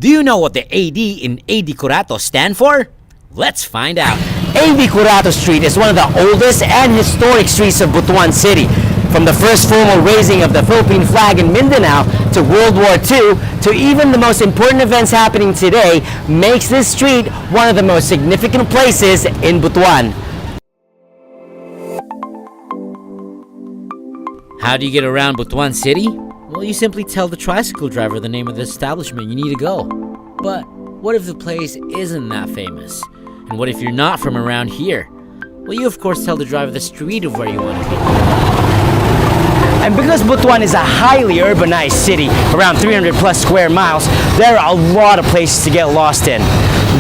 Do you know what the AD in AD Curato stand for? Let's find out. AD Curato Street is one of the oldest and historic streets of Butuan City. From the first formal raising of the Philippine flag in Mindanao to World War II to even the most important events happening today makes this street one of the most significant places in Butuan. How do you get around Butuan City? Well, you simply tell the tricycle driver the name of the establishment you need to go. But what if the place isn't that famous? And what if you're not from around here? Well, you of course tell the driver the street of where you want to be. And because Butuan is a highly urbanized city, around 300 plus square miles, there are a lot of places to get lost in.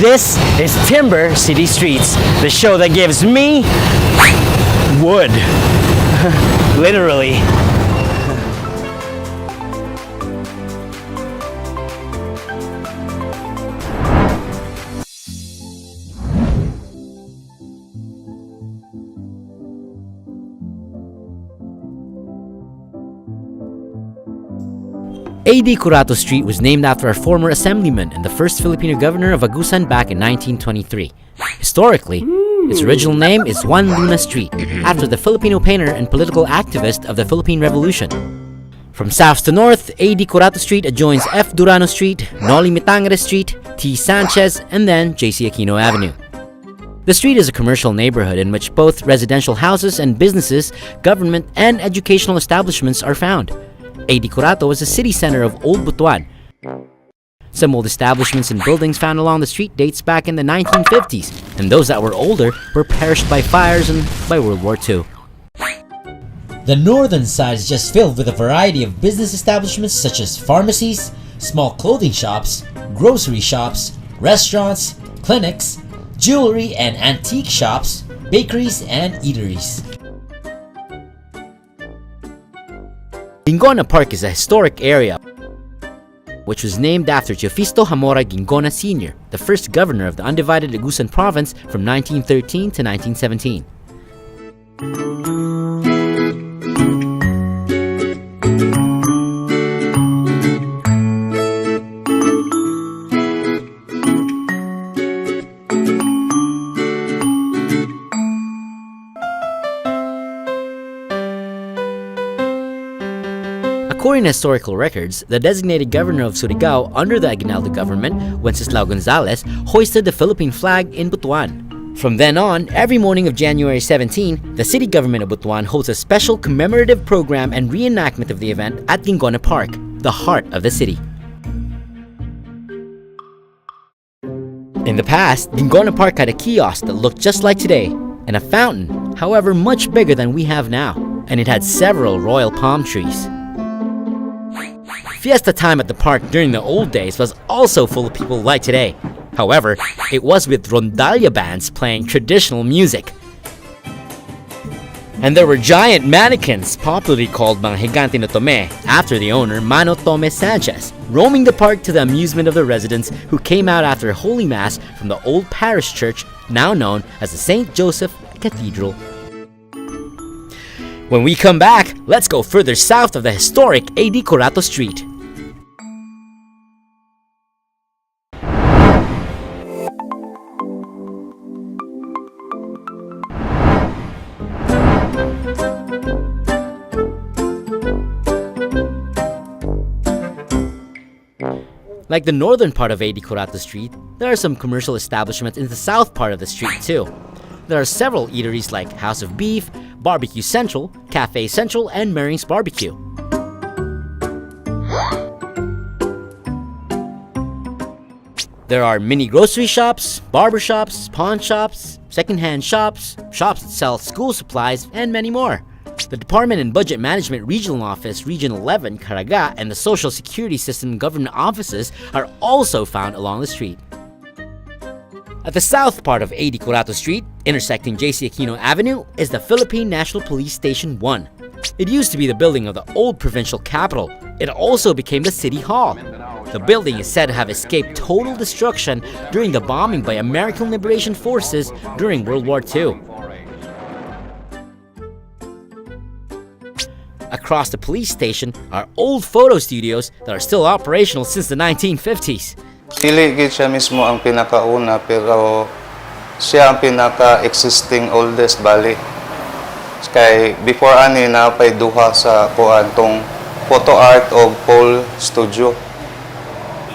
This is Timber City Streets, the show that gives me wood. Literally. AD Curato Street was named after a former assemblyman and the first Filipino governor of Agusan back in 1923. Historically, its original name is Juan Luna Street, after the Filipino painter and political activist of the Philippine Revolution. From south to north, AD Curato Street adjoins F. Durano Street, Noli Me Tangere Street, T. Sanchez, and then JC Aquino Avenue. The street is a commercial neighborhood in which both residential houses and businesses, government, and educational establishments are found. AD Curato was a city center of Old Butuan. Some old establishments and buildings found along the street dates back in the 1950s, and those that were older were perished by fires and by World War II. The northern side is just filled with a variety of business establishments such as pharmacies, small clothing shops, grocery shops, restaurants, clinics, jewelry and antique shops, bakeries, and eateries. Gingona Park is a historic area which was named after Teofisto Hamora Gingona Sr., the first governor of the undivided Agusan province from 1913 to 1917. According to historical records, the designated governor of Surigao under the Aguinaldo government, Wenceslao Gonzalez, hoisted the Philippine flag in Butuan. From then on, every morning of January 17, the city government of Butuan holds a special commemorative program and reenactment of the event at Gingona Park, the heart of the city. In the past, Gingona Park had a kiosk that looked just like today, and a fountain, however much bigger than we have now, and it had several royal palm trees. Fiesta time at the park during the old days was also full of people like today. However, it was with rondalla bands playing traditional music. And there were giant mannequins, popularly called mga Higante no Tome, after the owner Mano Tome Sanchez, roaming the park to the amusement of the residents who came out after Holy Mass from the old parish church, now known as the St. Joseph Cathedral. When we come back, let's go further south of the historic AD Curato Street. Like the northern part of AD Curato Street, there are some commercial establishments in the south part of the street too. There are several eateries like House of Beef, Barbecue Central, Cafe Central, and Maring's Barbecue. There are mini grocery shops, barber shops, pawn shops, secondhand shops, shops that sell school supplies, and many more. The Department and Budget Management Regional Office, Region 11, Caraga, and the Social Security System government offices are also found along the street. At the south part of AD Curato Street, intersecting JC Aquino Avenue, is the Philippine National Police Station 1. It used to be the building of the old provincial capital. It also became the City Hall. The building is said to have escaped total destruction during the bombing by American Liberation Forces during World War II. Across the police station are old photo studios that are still operational since the 1950s. Dili gid siya mismo ang pinakauna pero siya ang pinaka-existing oldest bali. Kay before ani napay duha sa kuan tong photo art o pole studio.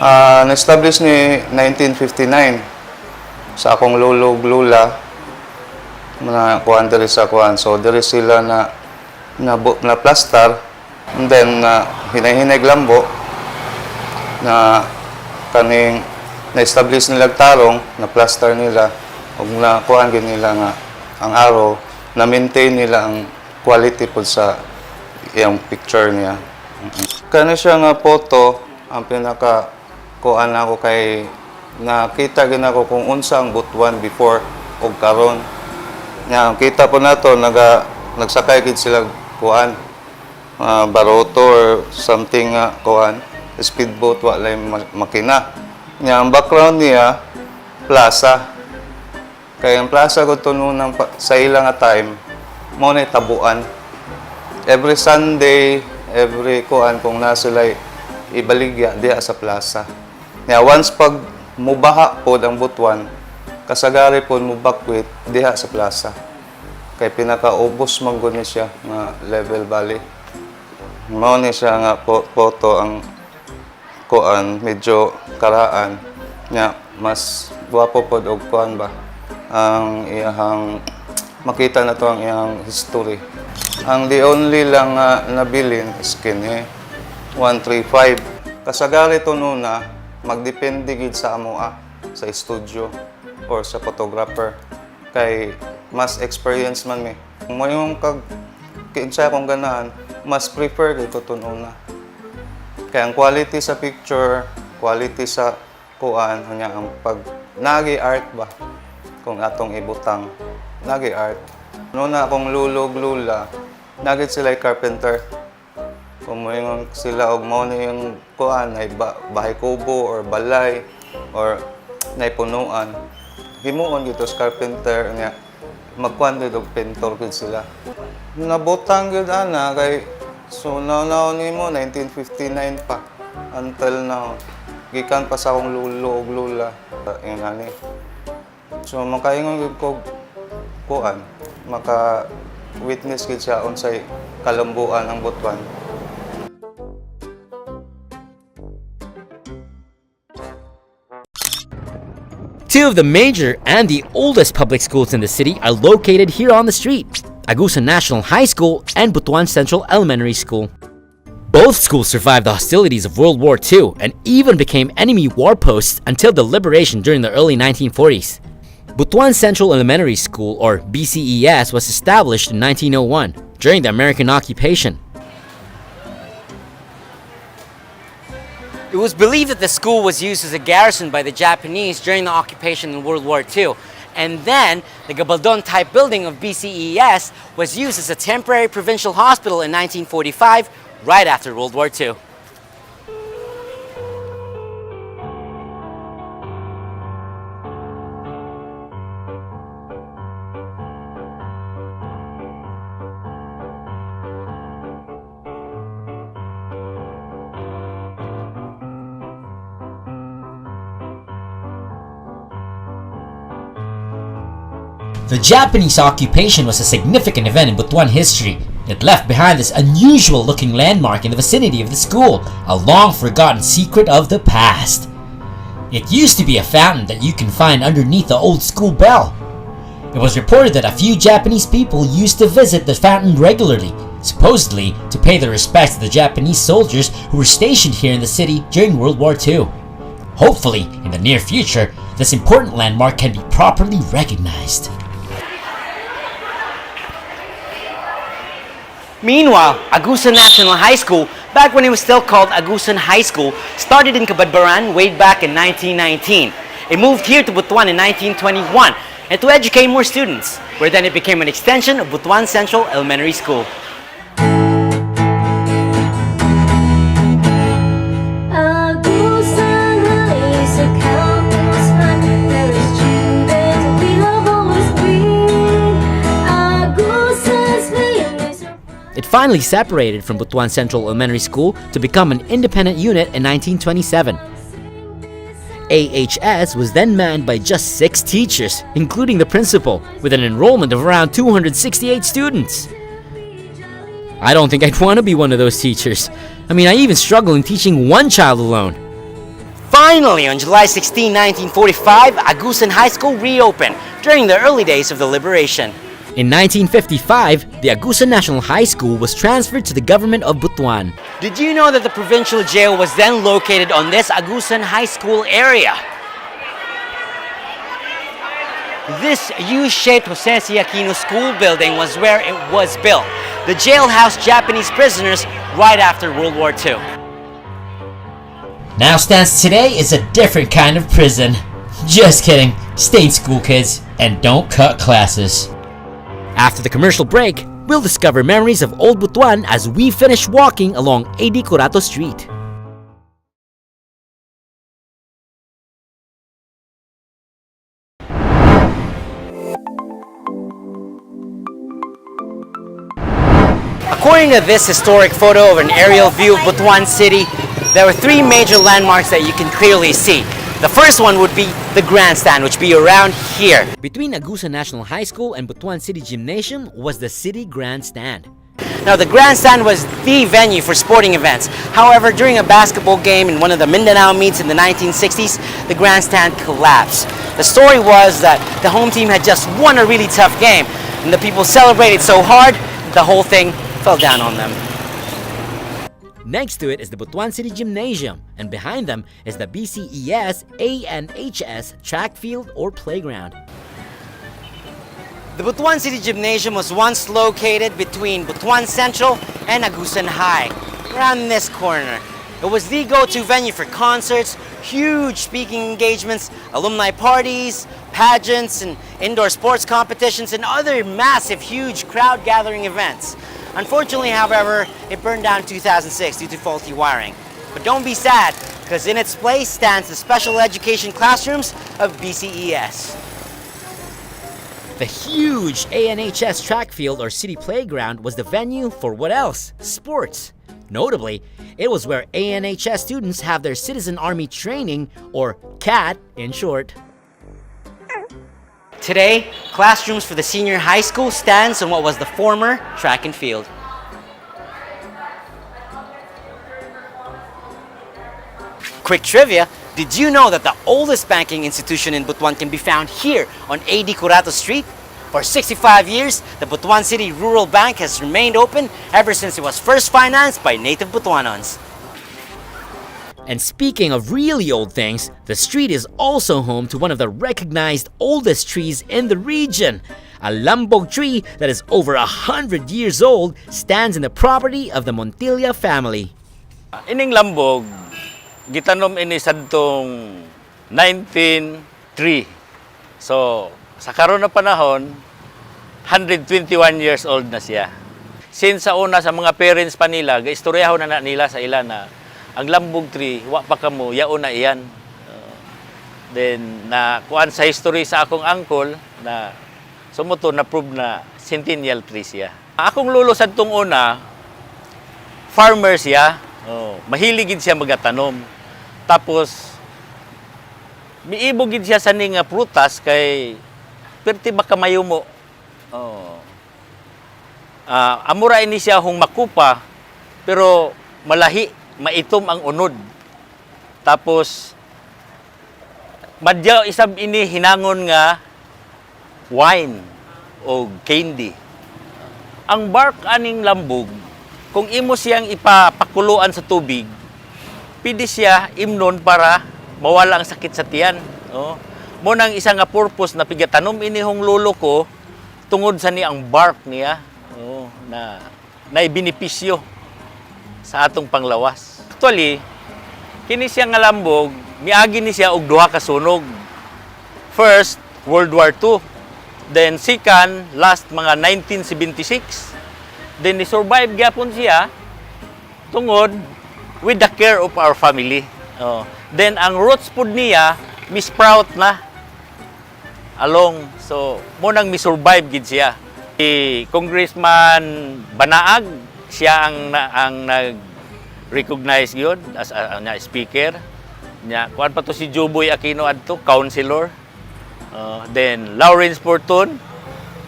Na-establish ni 1959 sa akong lolo ug lola na kuan diri sa kuan. So diri sila na plaster and then hinay-hinay lambo na kaning na-establish nila tarong na plaster nila ug na kuan gid nila nga ang araw na maintain nila ang quality po sa iyang picture niya. Kani siya nga photo ang pinaka kuan ako kay nakita gid ako kung unsa ang Butuan before ug karon. Nya kita po nato nagsakay gid sila kuan baroto or something kuan speedboat walay makina. Nya ang background niya plaza. Kaya ang plaza ko to noon sa ilang time, mo na tabuan. Every Sunday, every kuan kung nasulay ibaligya diha sa plaza. Nya once pag mubaha pod ang Butuan, kasagari pod mubakwit diha sa plaza. Kay pinakaubos man gud ni siya nga level valley. Mao ni siya nga photo ang kuan medyo karaan nya mas guwapo pod og kuan ba ang iyang makita na to ang iyang history. Ang the only lang nabilin is kini 135. Kasagari to nuna magdepende gid sa amoa sa studio or sa photographer kay mas experience man mi. Mo yung kinsa kong ganahan mas prefer gid ko to nuna. Kaya ang quality sa picture, quality sa kuan nya ang pag nagi art ba kung atong ibutang nagi art. Nuna akong lulog lula nagit sila carpenter. Kung moingon sila og mao na yung kuan ay bahay kubo or balay or nay punuan. Himuon gito sa carpenter nya magkuan gid og pintor gid sila. Nabutang gid ana kay so now nimo 1959 pa until now. Gikan pa sa akong lulo og lula yung ani. So makaingon gid ko kuan maka-witness gid siya unsay kalambuan ang Butuan. Two of the major and the oldest public schools in the city are located here on the street: Agusan National High School and Butuan Central Elementary School. Both schools survived the hostilities of World War II and even became enemy war posts until the liberation during the early 1940s. Butuan Central Elementary School, or BCES, was established in 1901 during the American occupation. It was believed that the school was used as a garrison by the Japanese during the occupation in World War II, and then the Gabaldon-type building of BCES was used as a temporary provincial hospital in 1945, right after World War II. The Japanese occupation was a significant event in Butuan history. It left behind this unusual-looking landmark in the vicinity of the school, a long-forgotten secret of the past. It used to be a fountain that you can find underneath the old school bell. It was reported that a few Japanese people used to visit the fountain regularly, supposedly to pay their respects to the Japanese soldiers who were stationed here in the city during World War II. Hopefully, in the near future, this important landmark can be properly recognized. Meanwhile, Agusan National High School, back when it was still called Agusan High School, started in Cabadbaran way back in 1919. It moved here to Butuan in 1921 and to educate more students, where then it became an extension of Butuan Central Elementary School. It finally separated from Butuan Central Elementary School to become an independent unit in 1927. AHS was then manned by just 6 teachers, including the principal, with an enrollment of around 268 students. I don't think I'd want to be one of those teachers. I mean, I even struggle in teaching one child alone. Finally, on July 16, 1945, Agusan High School reopened during the early days of the liberation. In 1955, the Agusan National High School was transferred to the government of Butuan. Did you know that the provincial jail was then located on this Agusan High School area? This U-shaped Jose C. Aquino School building was where it was built. The jail housed Japanese prisoners right after World War II. Now stands today is a different kind of prison. Just kidding. Stay in school, kids, and don't cut classes. After the commercial break, we'll discover memories of Old Butuan as we finish walking along AD Curato Street. According to this historic photo of an aerial view of Butuan City, there are 3 major landmarks that you can clearly see. The first one would be the grandstand, which be around here. Between Agusan National High School and Butuan City Gymnasium was the city grandstand. Now, the grandstand was the venue for sporting events. However, during a basketball game in one of the Mindanao meets in the 1960s, the grandstand collapsed. The story was that the home team had just won a really tough game, and the people celebrated so hard, the whole thing fell down on them. Next to it is the Butuan City Gymnasium, and behind them is the BCES ANHS track field or playground. The Butuan City Gymnasium was once located between Butuan Central and Agusan High, around this corner. It was the go-to venue for concerts, huge speaking engagements, alumni parties, pageants, and indoor sports competitions, and other massive, huge crowd-gathering events. Unfortunately, however, it burned down in 2006 due to faulty wiring. But don't be sad, because in its place stands the special education classrooms of BCES. The huge ANHS track field or city playground was the venue for what else? Sports. Notably, it was where ANHS students have their Citizen Army training, or CAT in short. Today, classrooms for the senior high school stands on what was the former track and field. Quick trivia, did you know that the oldest banking institution in Butuan can be found here on AD Curato Street? For 65 years, the Butuan City Rural Bank has remained open ever since it was first financed by native Butuanons. And speaking of really old things, the street is also home to one of the recognized oldest trees in the region. A lambog tree that is over 100 years old stands in the property of the Montilla family. Ining lambog, gitanom ini sadtong 1903. So, sa karon na panahon, 121 years old na siya. Since sa una sa mga parents pa nila, gaistoryahon na nila sa ila na ang lambog tree, wa pa kamo, yaon na iyan. Then, na kuan sa history sa akong uncle, na sumuto na prove na centennial tree siya. Akong lolo sa itong una, farmer siya, mahiligid siya magatanom. Tapos, miibogid siya sa ning prutas kay perti baka mayumo. Amura ini siya hong makupa, pero malahi, maitom ang unod. Tapos, madyaw isab ini hinangon nga wine o candy. Ang bark aning lambog, kung imo siyang ipapakuluan sa tubig, pwede siya imnon para mawala ang sakit sa tiyan. Mo nang isa nga purpose na pigatanom ini hong lolo ko tungod sa ni ang bark niya na naibinipisyo sa atong panglawas. Actually, kini siya nga lambog, miagi ni siya og duha ka sunog. First, World War II. Then second, last mga 1976. Then ni-survive gyapon siya tungod with the care of our family. Then ang roots pud niya misprout na along. So, mo nang mi-survive gid siya. Si Congressman Banaag, siya ang nag-recognize yun as a speaker. Nya, kuan pa to si Juboy Aquino adto, councilor. Then Lawrence Fortun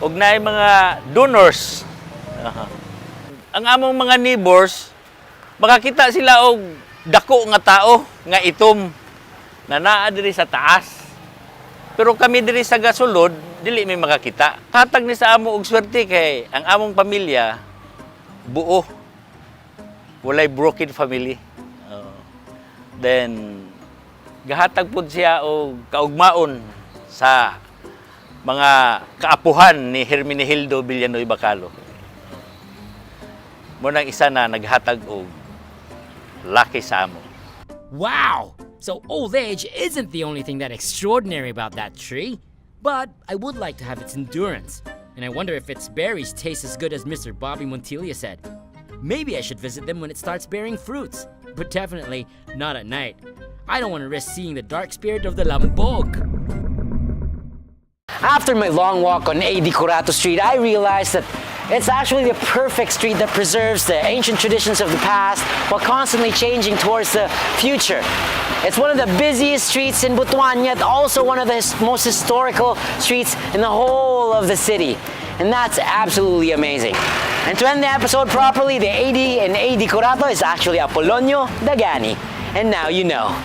ug naay mga donors. Ang among mga neighbors, makakita sila og dako nga tao nga itom na naa diri sa taas. Pero kami diri sa gasulod, dili may makakita. Hatag ni sa amo og swerte kay ang among pamilya buo. Walay broken family. Then gahatag pud siya og kaugmaon sa mga kaapuhan ni Hermenegildo Villanueva Bacalo. Mo nang isa na naghatag og laki sa amo. Wow! So old age isn't the only thing that extraordinary about that tree. But I would like to have its endurance. And I wonder if its berries taste as good as Mr. Bobby Montilla said. Maybe I should visit them when it starts bearing fruits. But definitely not at night. I don't want to risk seeing the dark spirit of the Lambog. After my long walk on AD Curato Street, I realized that it's actually the perfect street that preserves the ancient traditions of the past while constantly changing towards the future. It's one of the busiest streets in Butuan, yet also one of the most historical streets in the whole of the city. And that's absolutely amazing. And to end the episode properly, the AD in AD Curato is actually Apolonio Dagani. And now you know.